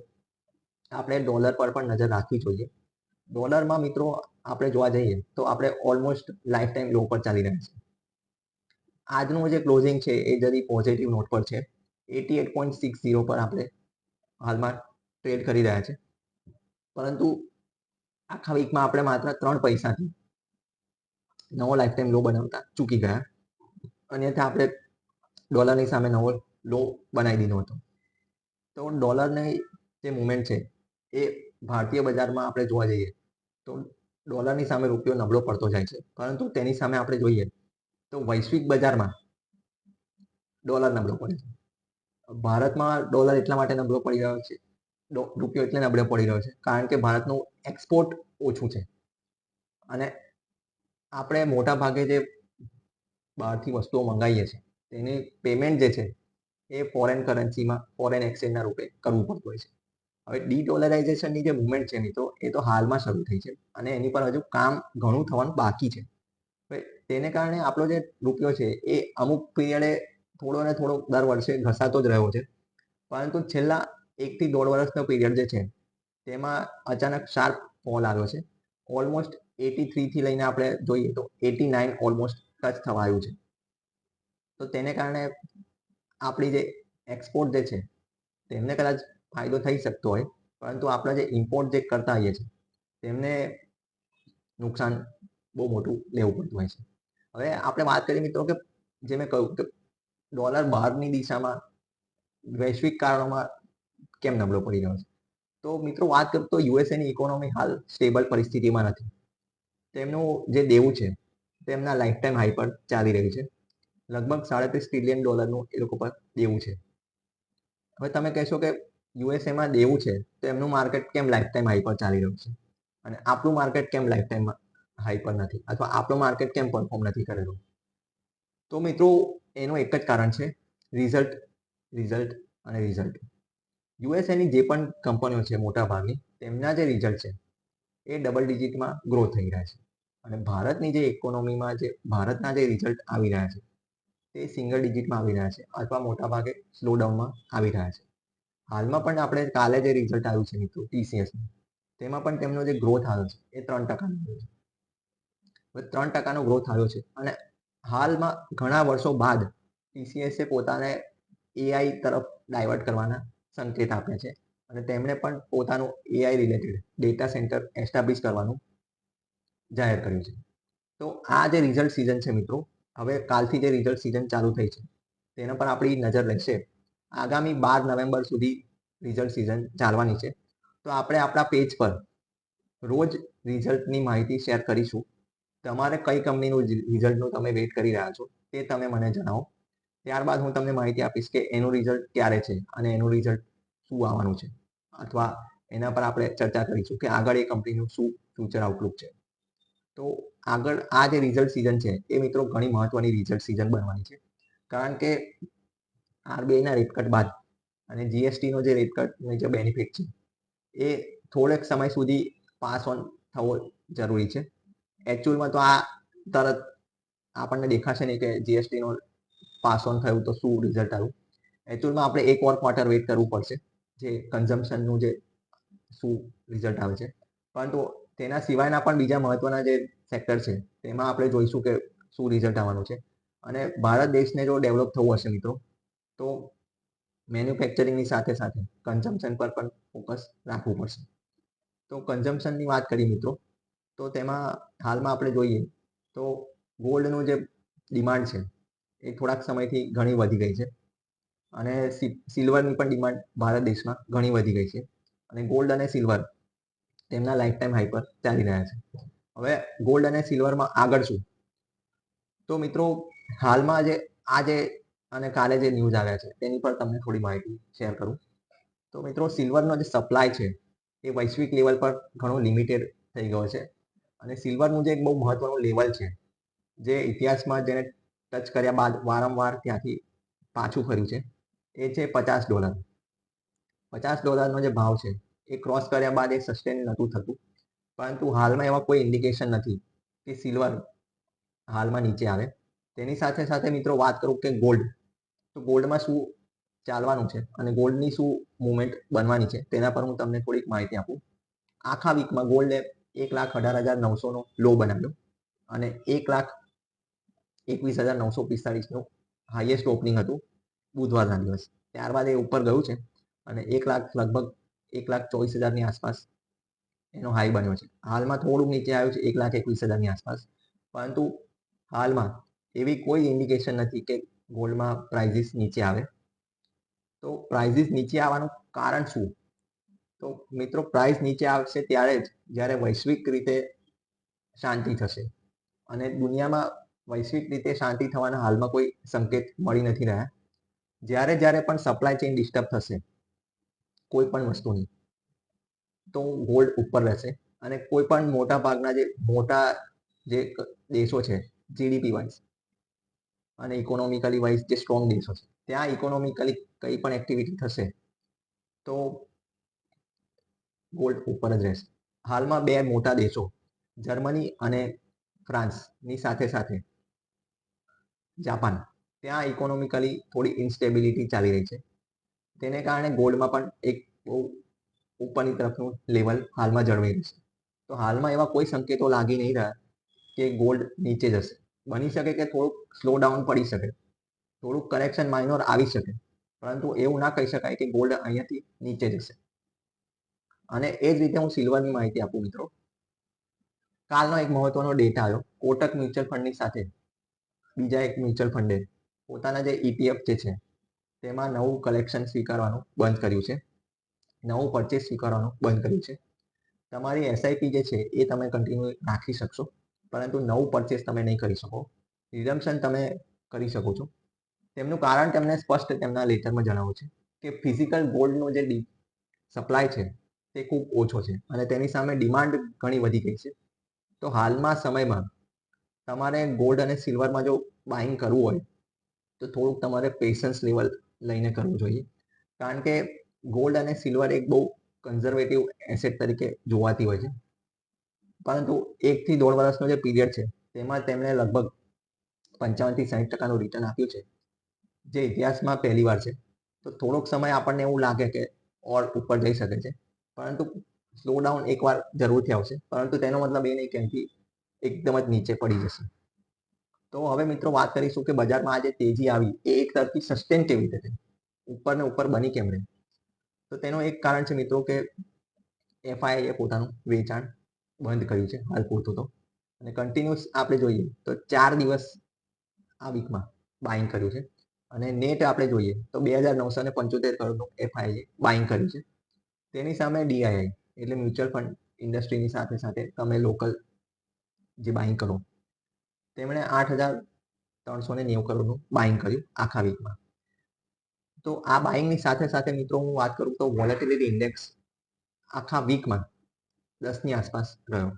આપણે ડોલર પર પણ નજર રાખવી જોઈએ. ડોલરમાં મિત્રો આપણે જોવા જઈએ તો આપણે ઓલમોસ્ટ લાઈફ ટાઈમ લો પર ચાલી રહ્યા છે. આજનું જે ક્લોઝિંગ છે એ જરી પોઝિટિવ નોટ પર છે. 88.60 પર આપણે હાલમાં ટ્રેડ કરી રહ્યા છે, પરંતુ આખા વીકમાં આપણે માત્ર 3 પૈસાથી નવો લાઈફ ટાઈમ લો બનાવતા ચૂકી ગયા. અન્યથા આપણે ડોલરની સામે નવો લો બનાવી દીધો હતો. તો ડોલરની જે મુવમેન્ટ છે એ ભારતીય બજારમાં આપણે જોવા જઈએ તો ડોલરની સામે રૂપિયો નબળો પડતો જાય છે, પરંતુ તેની સામે આપણે જોઈએ તો વૈશ્વિક બજારમાં ડોલર નબળો પડે છે. ભારતમાં ડોલર એટલા માટે નબળો પડી રહ્યો છે, રૂપિયો એટલે નબળો પડી રહ્યો છે કારણ કે ભારતનું એક્સપોર્ટ ઓછું છે અને આપણે મોટા ભાગે જે બહારથી વસ્તુઓ મંગાવીએ છીએ તેની પેમેન્ટ જે છે એ ફોરેન કરન્સીમાં ફોરેન એક્સચેન્જના રૂપે કરવું પડતું હોય છે. હવે ડીડોલરાઇઝેશનની જે મુવમેન્ટ છે મિત્રો એ તો હાલમાં શરૂ થઈ છે અને એની પર હજુ કામ ઘણું થવાનું બાકી છે. હવે તેને કારણે આપણો જે રૂપિયો છે એ અમુક પીરિયડે થોડો ને થોડો દર વર્ષે ઘસાતો જ રહ્યો છે, પરંતુ છેલ્લા 1 થી 1.5 વર્ષનો પીરિયડ જે છે તેમાં અચાનક શાર્પ ફોલ આવ્યો છે. ઓલમોસ્ટ 83 થી લઈને આપણે જોઈએ તો 89 ઓલમોસ્ટ ટચ થવા આવ્યું છે. તો તેને કારણે આપણી જે એક્સપોર્ટ જે છે તેમને કદાચ ફાયદો થઈ શકતો હોય, પરંતુ આપણે જે ઇમ્પોર્ટ જે કરતા હોઈએ છીએ તેમને નુકસાન બહુ મોટું લેવું પડતું હોય છે. હવે આપણે વાત કરીએ મિત્રો કે જે મેં કહ્યું કે ડોલર બહારની દિશામાં વૈશ્વિક કારણોમાં કેમ નબળો પડી રહ્યો છે, તો મિત્રો વાત કરું તો યુએસએની ઇકોનોમી હાલ સ્ટેબલ પરિસ્થિતિમાં નથી. તેમનું જે દેવું છે તેમના લાઈફ ટાઈમ હાઈ પર ચાલી રહ્યું છે. લગભગ $37 ટ્રિલિયન એ લોકો પર દેવું છે. હવે તમે કહેશો કે યુએસએમાં દેવું છે તો એમનું માર્કેટ કેમ લાઈફ ટાઈમ હાઈ પર ચાલી રહ્યું છે અને આપણું માર્કેટ કેમ લાઈફ ટાઈમ હાઈ પર નથી, અથવા આપણું માર્કેટ કેમ પરફોર્મ નથી કરેલું? તો મિત્રો એનું એક જ કારણ છે, રિઝલ્ટ રિઝલ્ટ અને રિઝલ્ટ. યુએસએની જે પણ કંપનીઓ છે મોટા ભાગની, તેમના જે રિઝલ્ટ છે એ ડબલ ડિજિટમાં ગ્રો થઈ રહ્યા છે અને ભારતની જે ઇકોનોમીમાં જે ભારતના જે રિઝલ્ટ આવી રહ્યા છે તે સિંગલ ડિજિટમાં આવી રહ્યા છે અથવા મોટા ભાગે સ્લો ડાઉનમાં આવી રહ્યા છે. હાલમાં પણ આપણે કાલે જે રિઝલ્ટ આવ્યું છે મિત્રો ટીસીએસનું, તેમાં પણ તેમનો જે ગ્રોથ આવ્યો છે એ 3% છે. હવે 3% ગ્રોથ આવ્યો છે અને હાલમાં ઘણા વર્ષો બાદ ટીસીએસે પોતાને એઆઈ તરફ ડાયવર્ટ કરવાના સંકેત આપ્યા છે અને તેમણે પણ પોતાનું AI related data centre establish કરવાનું જાહેર કર્યું છે. તો આ જે રિઝલ્ટ સિઝન છે મિત્રો, હવે કાલથી જે રિઝલ્ટ સિઝન ચાલુ થઈ છે તેના પર આપણી નજર રહેશે. આગામી 12 નવેમ્બર સુધી રિઝલ્ટ સિઝન ચાલવાની છે. તો આપણે આપણા પેજ પર રોજ રિઝલ્ટની માહિતી શેર કરીશું. તમારે કઈ કંપનીનું રિઝલ્ટનું તમે વેઇટ કરી રહ્યા છો તે તમે મને જણાવો. ત્યારબાદ હું તમને માહિતી આપીશ કે એનું રિઝલ્ટ ક્યારે છે અને એનું રિઝલ્ટ શું આવવાનું છે, અથવા એના પર આપણે ચર્ચા કરીશું કે આગળ એ કંપનીનું શું ફ્યુચર આઉટલુક છે. તો આગળ આ જે રિઝલ્ટ સિઝન છે એ મિત્રો ઘણી મહત્વની રિઝલ્ટ સિઝન બનવાની છે, કારણ કે આરબીઆઈના રેટ કટ બાદ અને જીએસટીનો જે રેટ કટનો જે બેનિફિટ છે એ થોડેક સમય સુધી પાસ ઓન થવો જરૂરી છે. એકચ્યુઅલમાં તો આ તરત આપણને દેખાશે નહીં કે જીએસટીનો પાસ ઓન થયું તો શું રિઝલ્ટ આવ્યું. એકચ્યુઅલમાં આપણે એક ક્વાર્ટર વેઇટ કરવું પડશે જે કન્ઝમ્પશનનું જે શું રિઝલ્ટ આવે છે, પરંતુ તેના સિવાયના પણ બીજા મહત્વના જે સેક્ટર છે તેમાં આપણે જોઈશું કે શું રિઝલ્ટ આવવાનું છે. અને ભારત દેશને જો ડેવલપ થવું હશે મિત્રો તો મેન્યુફેક્ચરિંગની સાથે સાથે કન્ઝમ્પશન પર પણ ફોકસ રાખવું પડશે. તો કન્ઝમ્પશનની વાત કરીએ મિત્રો તો તેમાં હાલમાં આપણે જોઈએ તો ગોલ્ડનું જે ડિમાન્ડ છે એ થોડાક સમયથી ઘણી વધી ગઈ છે અને સિલ્વરની પણ ડિમાન્ડ ભારત દેશમાં ઘણી વધી ગઈ છે અને ગોલ્ડ અને સિલ્વર તેમના લાઈફ ટાઈમ હાઈ પર ચાલી રહ્યા છે. હવે ગોલ્ડ અને સિલ્વરમાં આગળ શું? તો મિત્રો હાલમાં આજે અને કાલે જે ન્યૂઝ આવ્યા છે તેની પર તમને થોડી માહિતી શેર કરું. તો મિત્રો સિલ્વરનો જે સપ્લાય છે એ વૈશ્વિક લેવલ પર ઘણો લિમિટેડ થઈ ગયો છે અને સિલ્વરનું જે એક બહુ મહત્વનું લેવલ છે જે ઇતિહાસમાં જેને ટચ કર્યા બાદ વારંવાર ત્યાંથી પાછું ફર્યું છે એ છે $50. $50નો જે ભાવ છે એ ક્રોસ કર્યા બાદ એ સસ્ટેન નહોતું થતું, પરંતુ હાલમાં એવા કોઈ ઇન્ડિકેશન નથી કે સિલ્વર હાલમાં નીચે આવે. તેની સાથે સાથે મિત્રો વાત કરું કે ગોલ્ડ, તો ગોલ્ડમાં શું ચાલવાનું છે અને ગોલ્ડની શું મુવમેન્ટ બનવાની છે તેના પર હું તમને થોડીક માહિતી આપું. આખા વીકમાં ગોલ્ડે 1,18,900નો લો બનાવ્યો અને 1,21,945નું હાઈએસ્ટ ઓપનિંગ હતું બુધવારના દિવસ. ત્યારબાદ એ ઉપર ગયું છે અને લગભગ 1,24,000ની આસપાસ એનો હાઈ બન્યો છે. હાલમાં થોડુંક નીચે આવ્યું છે 1,21,000ની આસપાસ, પરંતુ હાલમાં એવી કોઈ ઇન્ડિકેશન નથી કે ગોલ્ડમાં પ્રાઇઝિસ નીચે આવે. તો પ્રાઇઝિસ નીચે આવવાનું કારણ શું? તો મિત્રો પ્રાઇસ નીચે આવશે ત્યારે જ જ્યારે વૈશ્વિક રીતે શાંતિ થશે, અને દુનિયામાં વૈશ્વિક રીતે શાંતિ થવાના હાલમાં કોઈ સંકેત મળી નથી રહ્યા. જ્યારે પણ સપ્લાય ચેઇન ડિસ્ટર્બ થશે કોઈ પણ વસ્તુની, તો ગોલ્ડ ઉપર રહેશે. અને કોઈ પણ મોટા ભાગના મોટા દેશો છે જીડીપી વાઇઝ અને ઇકોનોમિકલી વાઇઝ જે સ્ટ્રોંગ દેશો છે, ત્યાં ઇકોનોમિકલી કંઈ પણ એક્ટિવિટી થશે તો ગોલ્ડ ઉપર જ રહેશે. હાલમાં બે મોટા દેશો જર્મની અને ફ્રાન્સની સાથે સાથે જાપાન, ત્યાં ઇકોનોમિકલી થોડી ઇન્સ્ટેબિલિટી ચાલી રહી છે. તેને કારણે ગોલ્ડમાં પણ એક બહુ ઉપરની તરફનું લેવલ હાલમાં જળવાઈ રહેશે. તો હાલમાં એવા કોઈ સંકેતો લાગી નહીં રહ્યા કે ગોલ્ડ નીચે જશે. બની શકે કે થોડુંક સ્લો ડાઉન પડી શકે, થોડુંક કરેક્શન માઇનોર આવી શકે, પરંતુ એવું ના કહી શકાય કે ગોલ્ડ અહીંયાથી નીચે જશે. અને એ જ રીતે હું સિલ્વરની માહિતી આપું મિત્રો. કાલનો એક મહત્વનો ડેટા આવ્યો. કોટક મ્યુચ્યુઅલ ફંડની સાથે બીજા એક મ્યુચ્યુઅલ ફંડે પોતાના જે ETF જે છે તેમાં નવું કલેક્શન સ્વીકારવાનું બંધ કર્યું છે, નવું પરચેસ સ્વીકારવાનું બંધ કર્યું છે. તમારી એસઆઈપી જે છે એ તમે કન્ટિન્યુ રાખી શકશો, પરંતુ નવું પરચેસ તમે નહીં કરી શકો. રિડમ્પશન તમે કરી શકો છો. તેમનું કારણ તેમને સ્પષ્ટ તેમના લેટરમાં જણાવ્યું છે કે ફિઝિકલ ગોલ્ડનો જે સપ્લાય છે તે ખૂબ ઓછો છે અને તેની સામે ડિમાન્ડ ઘણી વધી ગઈ છે. તો હાલમાં સમયમાં તમારે ગોલ્ડ અને સિલ્વરમાં જો બાઇંગ કરવું હોય તો થોડુંક તમારે પેશન્સ લેવલ લઈને કરવું જોઈએ, કારણ કે ગોલ્ડ અને સિલ્વર એક બહુ કન્ઝર્વેટિવ એસેટ તરીકે જોવાતી હોય છે, પરંતુ 1 થી 1.5 વર્ષનો જે પીરિયડ છે તેમાં તેમણે લગભગ 55 થી 60% રિટર્ન આપ્યું છે, જે ઇતિહાસમાં પહેલી વાર છે. તો થોડોક સમય આપણને એવું લાગે કે ઓર ઉપર જઈ શકે છે, પરંતુ સ્લો ડાઉન એકવાર જરૂરથી આવશે, પરંતુ તેનો મતલબ એ નહીં કે અહીંથી એકદમ જ નીચે પડી જશે. તો હવે મિત્રો વાત કરીશું કે બજારમાં આજે તેજી આવી એ એક તરફી સસ્ટેન કેવી રીતે થઈ, ઉપર ને ઉપર બની કેમ રહી. તો તેનું એક કારણ છે મિત્રો કે FII એ પોતાનું વેચાણ બંધ કર્યું છે હાલ પૂરતું. તો અને કન્ટિન્યુઅસ આપણે જોઈએ તો 4 દિવસ આ વીકમાં બાઇંગ કર્યું છે, અને નેટ આપણે જોઈએ તો 2975 કરોડનું FII બાઇંગ કર્યું છે. તેની સામે DII એટલે મ્યુચ્યુઅલ ફંડ ઇન્ડસ્ટ્રીની સાથે સાથે તમે લોકલ જે બાઇંગ કરો, તેમણે 8,390 કરોડનું બાઇંગ કર્યું આખા વીકમાં. તો આ બાઇંગની સાથે સાથે મિત્રો હું વાત કરું તો વોલેટિલિટી ઇન્ડેક્સ આખા વીકમાં 10ની આસપાસ રહ્યો.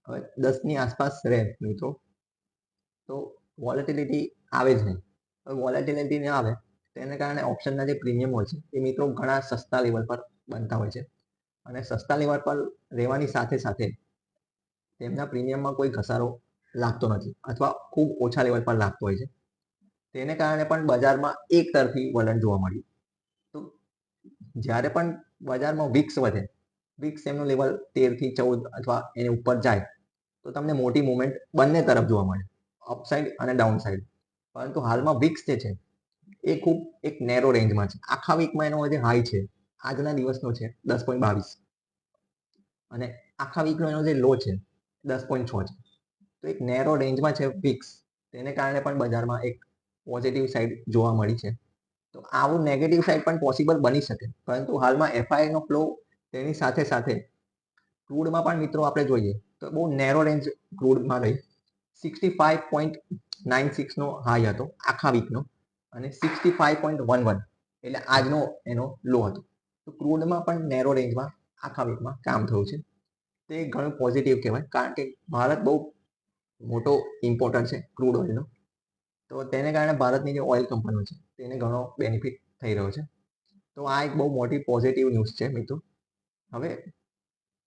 હવે 10ની આસપાસ રહે મિત્રો તો વોલેટિલિટી આવે જ નહીં. હવે વોલેટિલિટી ન આવે તેને કારણે ઓપ્શનના જે પ્રીમિયમ હોય છે એ મિત્રો ઘણા સસ્તા લેવલ પર બનતા હોય છે, અને સસ્તા લેવલ પર રહેવાની સાથે સાથે તેમના પ્રીમિયમમાં કોઈ ઘસારો લાગતો નથી અથવા ખૂબ ઓછા લેવલ પર લાગતો હોય છે. તેને કારણે પણ બજારમાં એક તરફી વલણ જોવા મળ્યું. તો જ્યારે પણ બજારમાં વિક્સ વધે, વિક્સ એમનું લેવલ 13 થી 14 અથવા એની ઉપર જાય તો તમને મોટી મુવમેન્ટ બંને તરફ જોવા મળે, અપસાઇડ અને ડાઉન સાઇડ. પરંતુ હાલમાં વિક્સ જે છે એ ખૂબ એક નેરો રેન્જમાં છે. આખા વીકમાં એનો જે હાઈ છે આજના દિવસનો છે 10.22, અને આખા વીકનો એનો જે લો છે 10.6 છે. તો એક નેરો રેન્જમાં છે વિક્સ, તેને કારણે પણ બજારમાં એક પોઝિટિવ સાઈડ જોવા મળી છે. તો આવું નેગેટિવ સાઈડ પણ પોસિબલ બની શકે, પરંતુ હાલમાં FIIનો ફ્લો તેની સાથે સાથે ક્રૂડમાં પણ મિત્રો આપણે જોઈએ તો બહુ નેરો રેન્જ ક્રૂડમાં રહી. 65.96નો હાઈ હતો આખા વીકનો, અને 65.11 એટલે આજનો એનો લો હતો. તો ક્રૂડમાં પણ નેરો રેન્જમાં આખા વીકમાં કામ થયું છે. તે ઘણું પોઝિટિવ કહેવાય, કારણ કે ભારત બહુ મોટો ઇમ્પોર્ટર છે ક્રૂડ ઓઇલનો. તો તેને કારણે ભારતની જે ઓઇલ કંપનીઓ છે તેને ઘણો બેનિફિટ થઈ રહ્યો છે. તો આ એક બહુ મોટી પોઝિટિવ ન્યૂઝ છે મિત્રો. હવે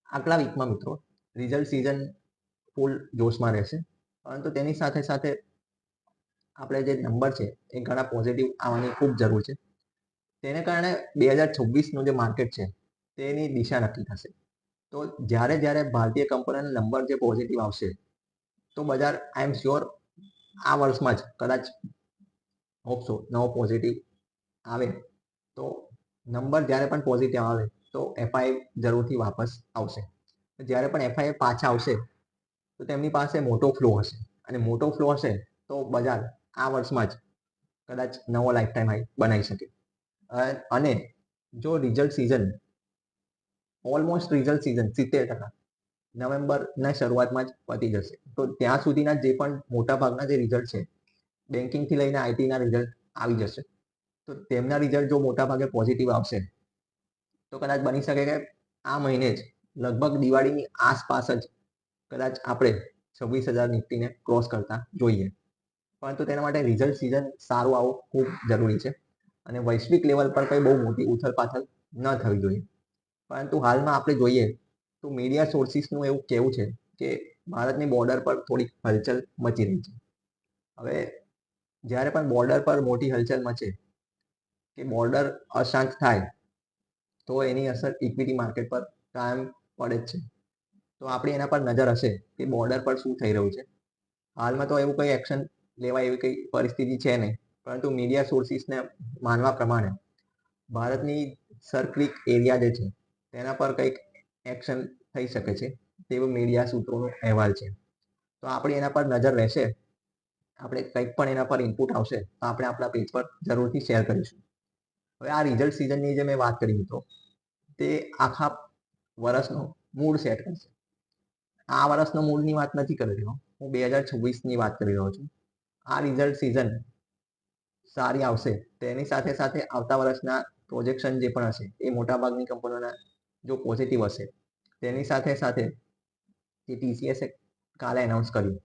આગલા વીકમાં મિત્રો રિઝલ્ટ સિઝન ફૂલ જોશમાં રહેશે, પરંતુ તેની સાથે સાથે આપણે જે નંબર છે એ ઘણા પોઝિટિવ આવવાની ખૂબ જરૂર છે. તેને કારણે 2026નું જે માર્કેટ છે તેની દિશા નક્કી થશે. તો જ્યારે ભારતીય કંપનીના નંબર જે પોઝિટિવ આવશે તો બજાર આઈ એમ શ્યોર આ વર્ષમાં જ કદાચ હોપસો નવો પોઝિટિવ આવે. તો નંબર જ્યારે પણ પોઝિટિવ આવે તો FII જરૂરથી વાપસ આવશે. જ્યારે પણ FII પાછા આવશે તો તેમની પાસે મોટો ફ્લો હશે, અને મોટો ફ્લો હશે તો બજાર આ વર્ષમાં જ કદાચ નવો લાઈફ ટાઈમ હાઈ બનાવી શકે. અને જો result season almost result season 70%, નવેમ્બરના શરૂઆતમાં જ પતી જશે. તો ત્યાં સુધીના જે પણ મોટા ભાગના જે રિઝલ્ટ છે, બેન્કિંગથી લઈને આઈટીના રિઝલ્ટ આવી જશે. તો તેમના રિઝલ્ટ જો મોટા ભાગે પોઝિટિવ આવશે તો કદાચ બની શકે કે આ મહિને જ લગભગ દિવાળીની આસપાસ જ કદાચ આપણે 26,000 નિફ્ટીને ક્રોસ કરતા જોઈએ. પરંતુ તેના માટે રિઝલ્ટ સિઝન સારું આવવું ખૂબ જરૂરી છે અને વૈશ્વિક લેવલ પર કંઈ બહુ મોટી ઉથલપાથલ ન થવી જોઈએ. પરંતુ હાલમાં આપણે જોઈએ તો મીડિયા સોર્સિસનું એવું કહેવું છે કે ભારતની બોર્ડર પર થોડીક હલચલ મચી રહી છે. હવે જ્યારે પણ બોર્ડર પર મોટી હલચલ મચે કે બોર્ડર અશાંત થાય તો એની અસર ઇક્વિટી માર્કેટ પર કાયમ પડે જ છે. તો આપણી એના પર નજર હશે કે બોર્ડર પર શું થઈ રહ્યું છે. હાલમાં તો એવું કંઈ એક્શન લેવાય એવી કંઈ પરિસ્થિતિ છે નહીં, પરંતુ મીડિયા સોર્સિસને માનવા પ્રમાણે ભારતની સર્કલિક એરિયા જે છે તેના પર કંઈક એક્શન થઈ શકે છે તેવું મીડિયા સૂત્રોનો અહેવાલ છે. તો આપણી એના પર નજર રહેશે. આપણે કંઈક પણ એના પર ઇનપુટ આવશે તો આપણે આપણા પેજ પર જરૂરથી શેર કરીશું. હવે આ રિઝલ્ટ સિઝનની જે મેં વાત કરી મિત્રો, તે આખા વર્ષનો મૂડ સેટ કરશે. આ વર્ષનો મૂડની વાત નથી કરી રહ્યો હું, 2026ની વાત કરી રહ્યો છું. આ રિઝલ્ટ સિઝન સારી આવશે તેની સાથે સાથે આવતા વર્ષના પ્રોજેક્શન જે પણ હશે એ મોટાભાગની કંપનીઓના જો પોઝિટિવ હશે. તેની સાથે સાથે જે ટીસીએસે કાલે એનાઉન્સ કર્યું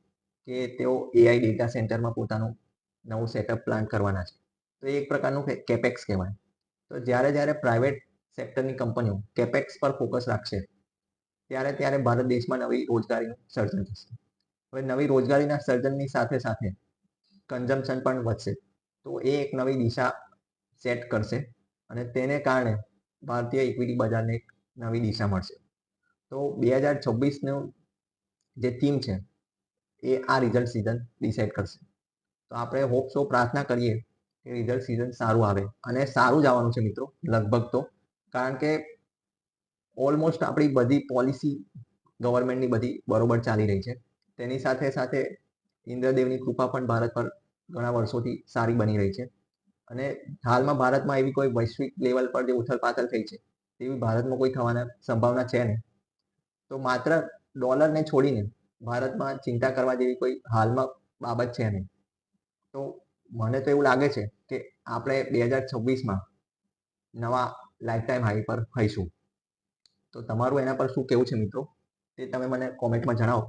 કે તેઓ એઆઈ ડેટા સેન્ટરમાં પોતાનું નવું સેટઅપ પ્લાન કરવાના છે. તો એ એક પ્રકારનું કેપેક્સ કહેવાય. તો જ્યારે પ્રાઇવેટ સેક્ટરની કંપનીઓ કેપેક્સ પર ફોકસ રાખશે ત્યારે ભારત દેશમાં નવી રોજગારીનું સર્જન થશે. હવે નવી રોજગારીના સર્જનની સાથે સાથે કન્ઝમ્પશન પણ વધશે. તો એ એક નવી દિશા સેટ કરશે અને તેને કારણે ભારતીય ઇક્વિટી બજારને એક નવી દિશા મળશે. તો 2026નું જે થીમ છે એ આ રિઝલ્ટ સિઝન ડિસાઇડ કરશે. તો આપણે હોપ સો પ્રાર્થના કરીએ કે રિઝલ્ટ સિઝન સારું આવે અને સારું જ આવવાનું છે મિત્રો, લગભગ તો. કારણ કે ઓલમોસ્ટ આપણી બધી પોલિસી ગવર્મેન્ટની બધી બરોબર ચાલી રહી છે. તેની સાથે સાથે ઇન્દ્રદેવની કૃપા પણ ભારત પર ઘણા વર્ષોથી સારી બની રહી છે. અને હાલમાં ભારતમાં એવી કોઈ વૈશ્વિક લેવલ પર જે ઉથલપાથલ થઈ છે તેવી ભારતમાં કોઈ થવાના સંભાવના છે નહીં. તો માત્ર ડોલરને છોડીને ભારતમાં ચિંતા કરવા જેવી કોઈ હાલમાં બાબત છે નહીં. તો મને તો એવું લાગે છે કે આપણે 2026માં નવા લાઈફ ટાઈમ હાઈ પર હોઈશું. તો તમારું એના પર શું કહેવું છે મિત્રો, તે તમે મને કોમેન્ટમાં જણાવો.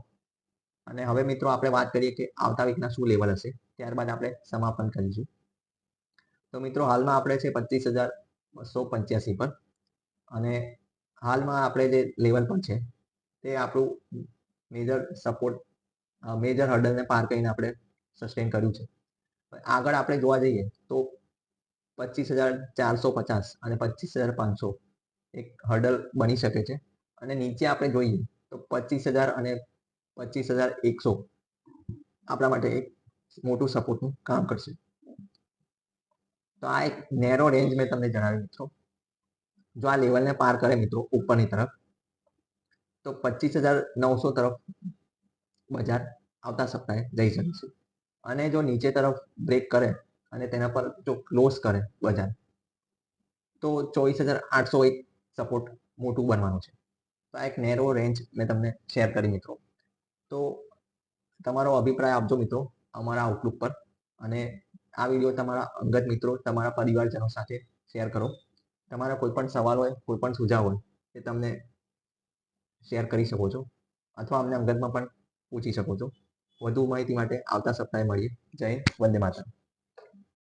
અને હવે મિત્રો આપણે વાત કરીએ કે આવતા વીકના શું લેવલ હશે, ત્યારબાદ આપણે સમાપન કરીશું. તો મિત્રો હાલમાં આપણે છે 25,285 પર અને હાલમાં આપણે જે લેવલ પર છે તે આપણું મેજર સપોર્ટ, મેજર હર્ડલને પાર કરીને આપણે સસ્ટેન કર્યું છે. આગળ આપણે જોવા જઈએ તો 25,450 અને 25,500 એક હર્ડલ બની શકે છે. અને નીચે આપણે જોઈએ તો 25,000 અને 25,100 આપણા માટે એક મોટું સપોર્ટનું કામ કરશે. તો આ એક નેરો રેન્જ મેં તમને જણાવ્યું મિત્રો. જો આ લેવલને પાર કરે મિત્રો ઉપરની તરફ તો 25,900 તરફ બજાર આવતા સપ્તાહે જઈ શકે છે. અને જો નીચે તરફ બ્રેક કરે અને તેના પર જો ક્લોઝ કરે બજાર તો 24,800 એક સપોર્ટ મોટું બનવાનું છે. તો આ એક નેરો રેન્જ મેં તમને શેર કરી મિત્રો. તો તમારો અભિપ્રાય આપજો મિત્રો અમારા આઉટલુક પર અને આ વિડીયો તમારા અંગત મિત્રો, તમારા પરિવારજનો સાથે શેર કરો. તમારા કોઈ પણ સવાલ હોય, કોઈ પણ સુઝાવ હોય તે તમને શેર કરી શકો છો અથવા અમને અંગતમાં પણ પૂછી શકો છો. વધુ માહિતી માટે આવતા સપ્તાહે મળીએ. જય હિન્દ, વંદે માતરમ.